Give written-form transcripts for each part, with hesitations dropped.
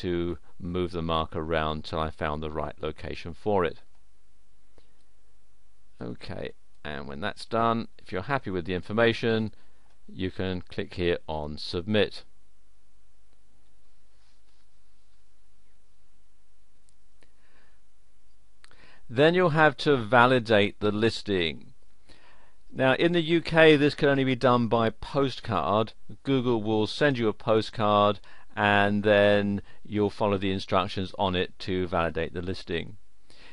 to move the marker around till I found the right location for it. Okay, and when that's done, if you're happy with the information, you can click here on Submit. Then you'll have to validate the listing. Now in the UK this can only be done by postcard. Google will send you a postcard and then you'll follow the instructions on it to validate the listing.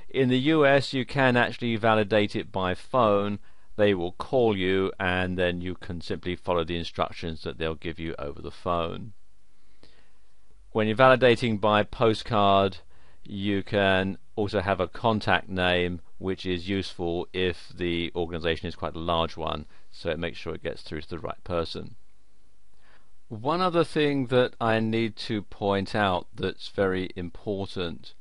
In the US you can actually validate it by phone. They will call you and then you can simply follow the instructions that they'll give you over the phone. When you're validating by postcard, you can also have a contact name, which is useful if the organization is quite a large one, so it makes sure it gets through to the right person. One other thing that I need to point out that's very important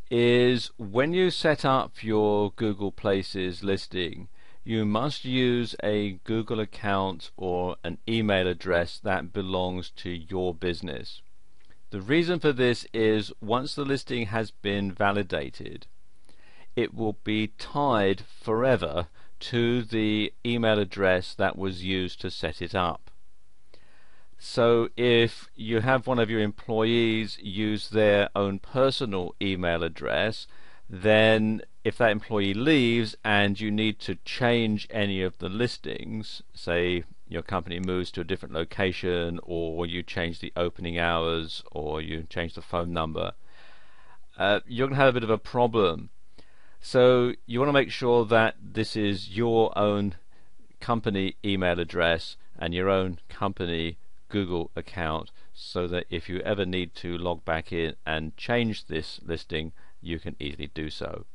is when you set up your Google Places listing, you must use a Google account or an email address that belongs to your business. The reason for this is once the listing has been validated, it will be tied forever to the email address that was used to set it up. So if you have one of your employees use their own personal email address, then if that employee leaves and you need to change any of the listings, say your company moves to a different location, or you change the opening hours, or you change the phone number, you're going to have a bit of a problem. So you want to make sure that this is your own company email address and your own company Google account, so that if you ever need to log back in and change this listing, you can easily do so.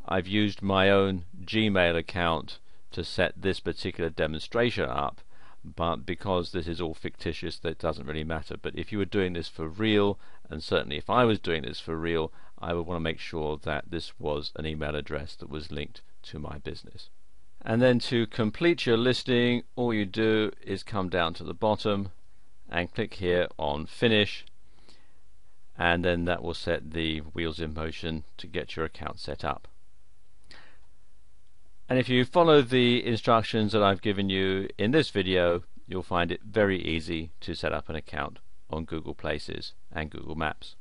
I've used my own Gmail account to set this particular demonstration up, but because this is all fictitious, that doesn't really matter. But if you were doing this for real, and certainly if I was doing this for real, I would want to make sure that this was an email address that was linked to my business. And then to complete your listing, all you do is come down to the bottom and click here on Finish, and then that will set the wheels in motion to get your account set up. And if you follow the instructions that I've given you in this video, you'll find it very easy to set up an account on Google Places and Google Maps.